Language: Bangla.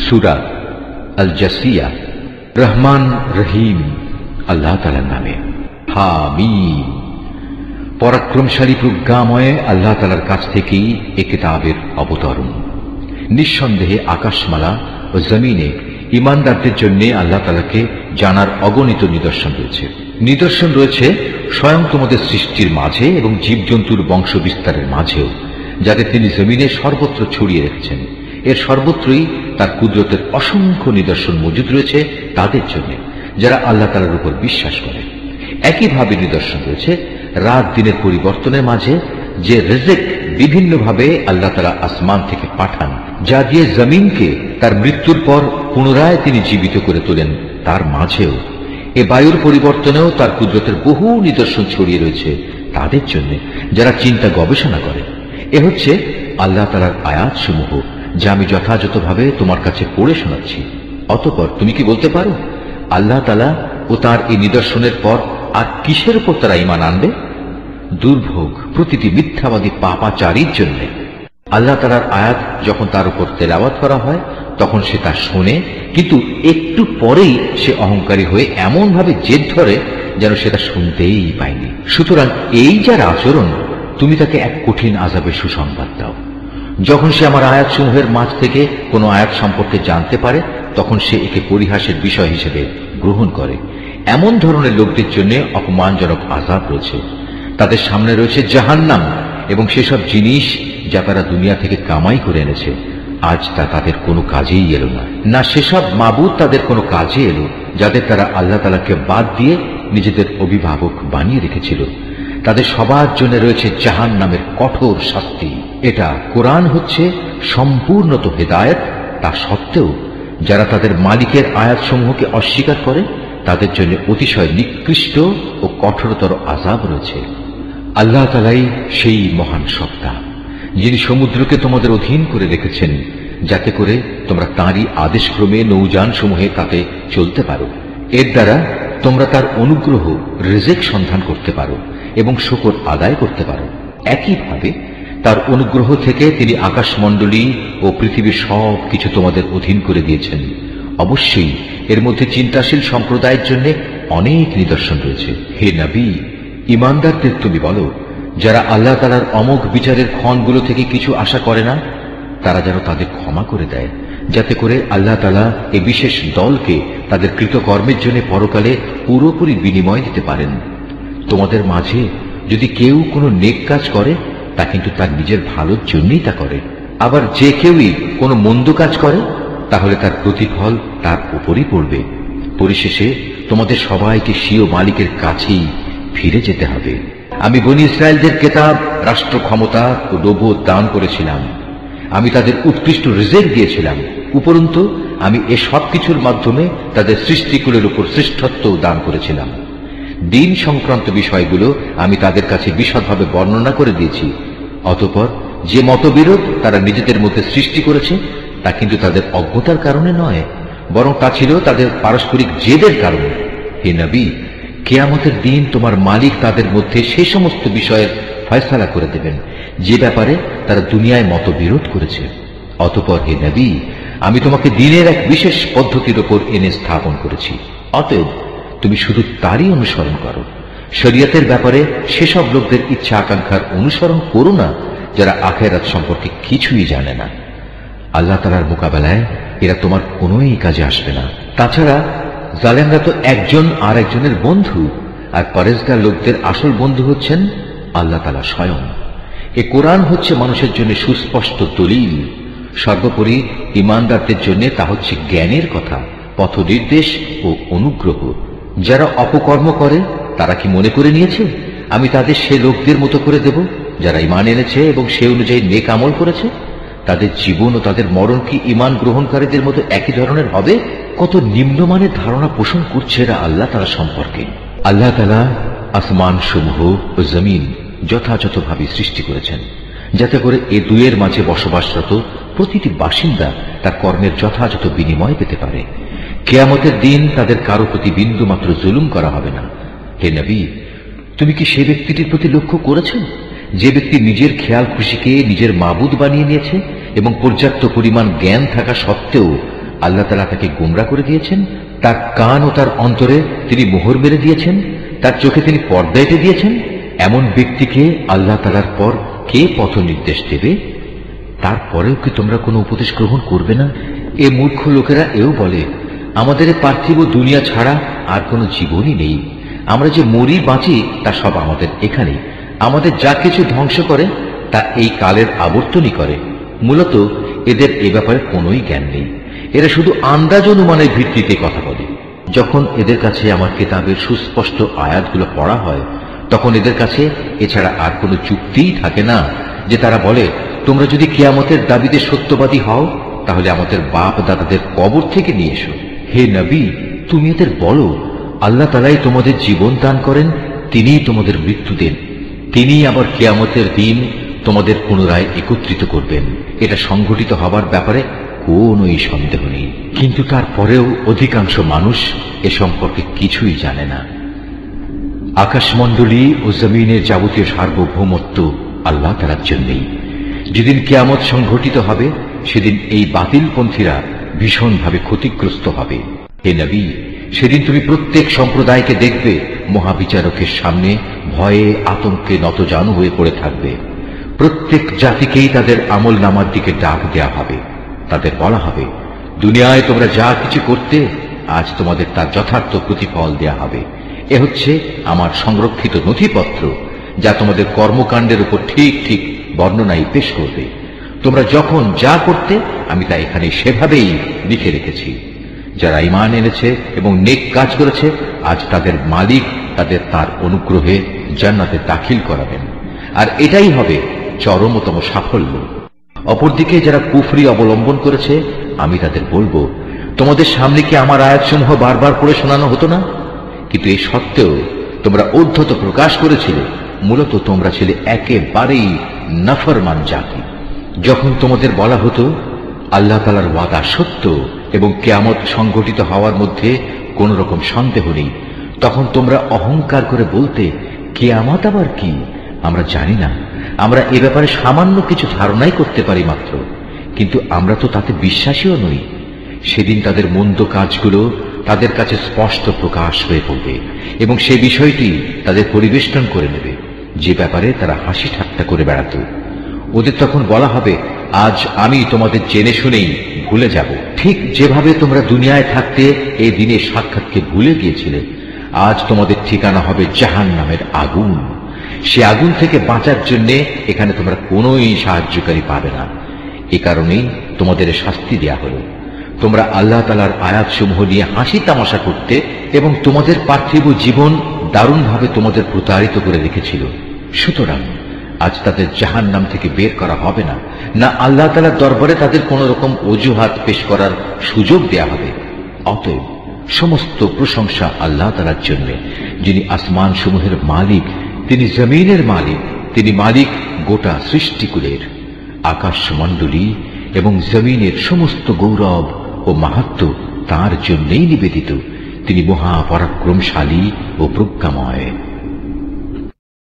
সূরা আল জাসিয়া। রহমান রহিম আল্লাহ তাআলার নামে। হামিম। পরাক্রমশালী প্রজ্ঞাময় আল্লাহ তাআলার কাছ থেকেই এ কিতাবের অবতরণ। নিঃসন্দেহে আকাশমালা ও জমিনে ঈমানদারদের জন্য আল্লাহ তাআলাকে জানার অগণিত নিদর্শন রয়েছে। নিদর্শন রয়েছে স্বয়ং তোমাদের সৃষ্টির মাঝে এবং জীবজন্তুর বংশ বিস্তারের মাঝেও, যাদের তিনি জমিনে সর্বত্র ছড়িয়ে রেখেছেন। এর সর্বত্রই তার কুদরতের অসংখ্য নিদর্শন মজুদ রয়েছে তাদের জন্য যারা আল্লাহ তাআলার উপর বিশ্বাস করে। একইভাবে নিদর্শন রয়েছে রাত দিনের পরিবর্তনের মাঝে, যে রিজিক বিভিন্নভাবে আল্লাহ তাআলা আসমান থেকে পাঠান, যা দিয়ে জমিনকে তার মৃত্যুর পর পুনরায় তিনি জীবিত করে তোলেন, তার মাঝেও। এ বায়ুর পরিবর্তনেও তার কুদরতের বহু নিদর্শন ছড়িয়ে রয়েছে তাদের জন্য যারা চিন্তা গবেষণা করে। এ হচ্ছে আল্লাহ তাআলার আয়াত সমূহ, যা আমি যথাযথভাবে তোমার কাছে পড়ে শোনাচ্ছি। অতঃপর তুমি কি বলতে পারো আল্লাহ তাআলা ও তার এই নিদর্শনের পর আর কিসের উপর তারা ঈমান আনবে? দুর্ভোগ প্রতিটি মিথ্যাবাদী পাপাচারীর জন্য। আল্লাহ তাআলার আয়াত যখন তার উপর তেলাওয়াত করা হয় তখন সে তা শোনে, কিন্তু একটু পরেই সে অহংকারী হয়ে এমন ভাবে জেদ ধরে যেন সেটা শুনতেই পায়নি। সুতরাং এই যার আচরণ, তুমি তাকে এক কঠিন আযাবের সুসংবাদ দাও। যখন সে আমার আয়াত সমূহের মাঝ থেকে কোনো আয়াত সম্পর্কে জানতে পারে তখন সে একে পরিহাসের বিষয় হিসেবে গ্রহণ করে। এমন ধরনের লোকদের জন্য অপমানজনক আযাব রয়েছে। তাদের সামনে রয়েছে জাহান্নাম এবং সেসব জিনিস যা তারা দুনিয়া থেকে কামাই করে এনেছে, আজ তা তাদের কোনো কাজেই এলো না। না সেসব মাবুদ তাদের কোনো কাজে এলো যাদের তারা আল্লাহ তাআলাকে বাদ দিয়ে নিজেদের অভিভাবক বানিয়ে রেখেছিল। তাদের সবার জন্য রয়েছে জাহান্নামের কঠোর শাস্তি। এটা কোরআন হচ্ছে সম্পূর্ণত হেদায়েত, তা সত্ত্বেও যারা তাদের মালিকের আয়াতসমূহকে অস্বীকার করে তাদের জন্য অতিশয় নিকৃষ্ট ও কঠোরতর আযাব রয়েছে। আল্লাহ তাআলাই সেই মহান সত্তা যিনি সমুদ্রকে তোমাদের অধীন করে রেখেছেন, যাতে করে তোমরা তাঁরই আদেশক্রমে নৌযান সমূহে তাতে চলতে পারো। এর দ্বারা তোমরা তার অনুগ্রহ রিজিক সন্ধান করতে পারো এবং শুকর আদায় করতে পারো। একইভাবে তার অনুগ্রহ থেকে তিনি আকাশমণ্ডলী ও পৃথিবীর সব কিছু তোমাদের অধীন করে দিয়েছেন। অবশ্যই এর মধ্যে চিন্তাশীল সম্প্রদায়ের জন্য অনেক নিদর্শন রয়েছে। হে নবী, ঈমানদারদের তুমি বলো, যারা আল্লাহ তাআলার অমোঘ বিচারের ক্ষণগুলো থেকে কিছু আশা করে না, তারা যেন তাদের ক্ষমা করে দেয়, যাতে করে আল্লাহ তাআলা এই বিশেষ দলকে তাদের কৃতকর্মের জন্য পরকালে পুরোপুরি বিনিময় দিতে পারেন। তোমাদের মাঝে যদি কেউ কোনো নেক কাজ করে তা কিন্তু তার নিজের ভালোর জন্যই তা করে, আবার যে কেউই কোনো মন্দ কাজ করে তাহলে তার প্রতিফল তার উপরই পড়বে। পরিশেষে তোমাদের সবাইকে স্বীয় মালিকের কাছেই ফিরে যেতে হবে। আমি বনী ইসরায়েলদের কিতাব, রাষ্ট্র ক্ষমতা ও নবুয়ত দান করেছিলাম। আমি তাদের উৎকৃষ্ট রিজিক দিয়েছিলাম। উপরন্তু আমি এ সব কিছুর মাধ্যমে তাদের সৃষ্টিকুলের উপর শ্রেষ্ঠত্ব দান করেছিলাম। দিন সংক্রান্ত বিষয়গুলো আমি তাদের কাছে বিশদভাবে বর্ণনা করে দিয়েছি। অতঃপর যে মতবিরোধ তারা নিজেদের মধ্যে সৃষ্টি করেছে তা কিন্তু তাদের অজ্ঞতার কারণে নয়, বরং তা ছিল তাদের পারস্পরিক জেদের কারণে। হে নবী, কিয়ামতের দিন তোমার মালিক তাদের মধ্যে সেই সমস্ত বিষয়ের ফয়সালা করে দেবেন যে ব্যাপারে তারা দুনিয়ায় মতবিরোধ করেছে। অতঃপর হে নবী, আমি তোমাকে দিনের এক বিশেষ পদ্ধতির উপর এনে স্থাপন করেছি। অতএব তুমি শুধু তারই অনুসরণ করো। শরীয়তের ব্যাপারে সেসব লোকদের ইচ্ছা আকাঙ্ক্ষার অনুসরণ করো না যারা আখিরাত সম্পর্কে কিছুই জানে না। আল্লাহ তাআলার মোকাবেলায় এরা তোমার কোনোই কাজে আসবে না। তাছাড়া জালেমরা তো একজন আর একজনের বন্ধু, আর পরেজগার লোকদের আসল বন্ধু হচ্ছেন আল্লাহ তাআলা স্বয়ং। এ কোরআন হচ্ছে মানুষের জন্য সুস্পষ্ট দলিল। সর্বোপরি ঈমানদারদের জন্য তা হচ্ছে জ্ঞানের কথা, পথ নির্দেশ ও অনুগ্রহ। যারা অপকর্ম করে তারা কি মনে করে নিয়েছে আমি তাদের সে লোকদের মতো করে দেব যারা ঈমান এনেছে এবং সে অনুযায়ী নেক আমল করেছে? তাদের জীবন ও তাদের মরণ কি ঈমান গ্রহণকারীদের মতো একই ধরনের হবে? কত নিম্নমানের ধারণা পোষণ করছে এরা আল্লাহ তাআলা সম্পর্কে। আল্লাহ তাআলা আসমান সমূহ ও জমিন যথাযথভাবে সৃষ্টি করেছেন, যাতে করে এ দুয়ের মাঝে বসবাসরত প্রতিটি বাসিন্দা তার কর্মের যথাযথ বিনিময় পেতে পারে। কিয়ামতের দিন তাদের কারো প্রতি বিন্দু মাত্র জুলুম করা হবে না। হে নবী, তুমি কি সে ব্যক্তিটির প্রতি লক্ষ্য করেছেন যে ব্যক্তি নিজের খেয়াল খুশিকে নিজের মাবুদ বানিয়ে নিয়েছে এবং পর্যাপ্ত পরিমাণ জ্ঞান থাকা সত্ত্বেও আল্লাহ তাআলা তাকে গোমরাহ করে দিয়েছেন? তার কান ও তার অন্তরে তিনি মোহর মেরে দিয়েছেন, তার চোখে তিনি পর্দা এঁটে দিয়েছেন। এমন ব্যক্তিকে আল্লাহ তাআলার পর কে পথ নির্দেশ দেবে? তারপরেও কি তোমরা কোনো উপদেশ গ্রহণ করবে না? এ মূর্খ লোকেরা এও বলে, আমাদের পার্থিব দুনিয়া ছাড়া আর কোনো জীবনই নেই। আমরা যে মরি বাঁচি তা সব আমাদের এখানেই। আমাদের যা কিছু ধ্বংস করে তা এই কালের আবর্তনই করে। মূলত এদের এ ব্যাপারে কোনোই জ্ঞান নেই। এরা শুধু আন্দাজ অনুমানের ভিত্তিতে কথা বলে। যখন এদের কাছে আমার কিতাবের সুস্পষ্ট আয়াতগুলো পড়া হয়, তখন এদের কাছে এছাড়া আর কোনো যুক্তিই থাকে না যে তারা বলে, তোমরা যদি কিয়ামতের দাবিতে সত্যবাদী হও তাহলে আমাদের বাপ দাদাদের কবর থেকে নিয়ে এসো। হে নবী, তুমি এদের বলো, আল্লাহ তাআলাই তোমাদের জীবন দান করেন, তিনিই তোমাদের মৃত্যু দেন, তিনিই আবার কিয়ামতের দিন তোমাদের পুনরায় একত্রিত করবেন। এটা সংঘটিত হবার ব্যাপারে কোনোই সন্দেহ নেই। কিন্তু তারপরেও অধিকাংশ মানুষ এ সম্পর্কে কিছুই জানে না। আকাশমণ্ডলী ও জমিনের যাবতীয় সার্বভৌমত্ব আল্লাহ তাআলার জন্যই। যেদিন কিয়ামত সংঘটিত হবে সেদিন এই বাতিলপন্থীরা ভীষণভাবে ক্ষতিগ্রস্ত হবে। হে নবী, সেদিন তুমি প্রত্যেক সম্প্রদায়কে দেখবে মহাবিচারকের সামনে ভয়ে আতঙ্কে নতজানু হয়ে পড়ে থাকবে। প্রত্যেক জাতিকেই তাদের আমল নামার দিকে ডাক দেয়া হবে। তাদের বলা হবে, দুনিয়ায় তোমরা যা কিছু করতে আজ তোমাদের তার যথার্থ প্রতিফল দেয়া হবে। এ হচ্ছে আমার সংরক্ষিত নথিপত্র, যা তোমাদের কর্মকাণ্ডের উপর ঠিক ঠিক বর্ণনাই পেশ করবে। তোমরা যখন যা করতে আমি তা এখানে সেভাবেই লিখে রেখেছি। যারা ঈমান এনেছে এবং নেক কাজ করেছে, আজ তাদের মালিক তাদের তার অনুগ্রহে জান্নাতে দাখিল করাবেন, আর এটাই হবে চরমতম সাফল্য। অপরদিকে যারা কুফরি অবলম্বন করেছে, আমি তাদের বলবো, তোমাদের সামনে কি আমার আয়াতসমূহ বারবার পড়ে শোনানো হতো না? কিন্তু এই সত্ত্বেও তোমরা ঔদ্ধত্য প্রকাশ করেছিলে। মূলত তোমরা ছিলে একেবারেই নাফরমান জাতি। যখন তোমাদের বলা হতো আল্লাহ তাআলার ওয়াদা সত্য এবং কিয়ামত সংঘটিত হওয়ার মধ্যে কোন রকম সন্দেহ নেই, তখন তোমরা অহংকার করে বলতে, কিয়ামত আবার কি? আমরা জানি না, আমরা এ ব্যাপারে সামান্য কিছু ধারণাই করতে পারি মাত্র, কিন্তু আমরা তো তাতে বিশ্বাসীও নই। সেদিন তাদের মন্দ কাজগুলো তাদের কাছে স্পষ্ট প্রকাশ হয়ে পড়বে এবং সেই বিষয়টি তাদের পরিবেষ্টন করে নেবে, যে ব্যাপারে তারা হাসি ঠাট্টা করে বেড়াত। ওদের তখন বলা হবে, আজ আমি তোমাদের জেনে শুনেই ভুলে যাব। ঠিক যেভাবে তোমরা দুনিয়ায় থাকতে এই দিনের সাক্ষাৎকে ভুলে গিয়েছিলে, আজ তোমাদের ঠিকানা হবে জাহান্নামের আগুন। সে আগুন থেকে বাঁচার জন্য এখানে তোমরা কোনোই সাহায্যকারী পাবে না। এ কারণেই তোমাদের শাস্তি দেয়া হলো। তোমরা আল্লাহ তাআলার আয়াতসমূহ নিয়ে হাসি তামাশা করতে এবং তোমাদের পার্থিব জীবন দারুণভাবে তোমাদের প্রতারিত করে রেখেছিল। সুতরাং আজ তাদের জাহান্নাম থেকে বের করা হবে না, না আল্লাহ তাআলার দরবারে তাদের কোন রকম অজুহাত পেশ করার সুযোগ দেয়া হবে। অতএব সমস্ত প্রশংসা আল্লাহ তাআলার জন্য, যিনি আসমান সমূহের মালিক, তিনি জমিনের মালিক, তিনি মালিক গোটা সৃষ্টিকুলের। আকাশমণ্ডলী এবং জমিনের সমস্ত গৌরব ও মাহাত্ম্য তাঁর জন্যই নিবেদিত। তিনি মহাপরাক্রমশালী ও প্রজ্ঞাময়।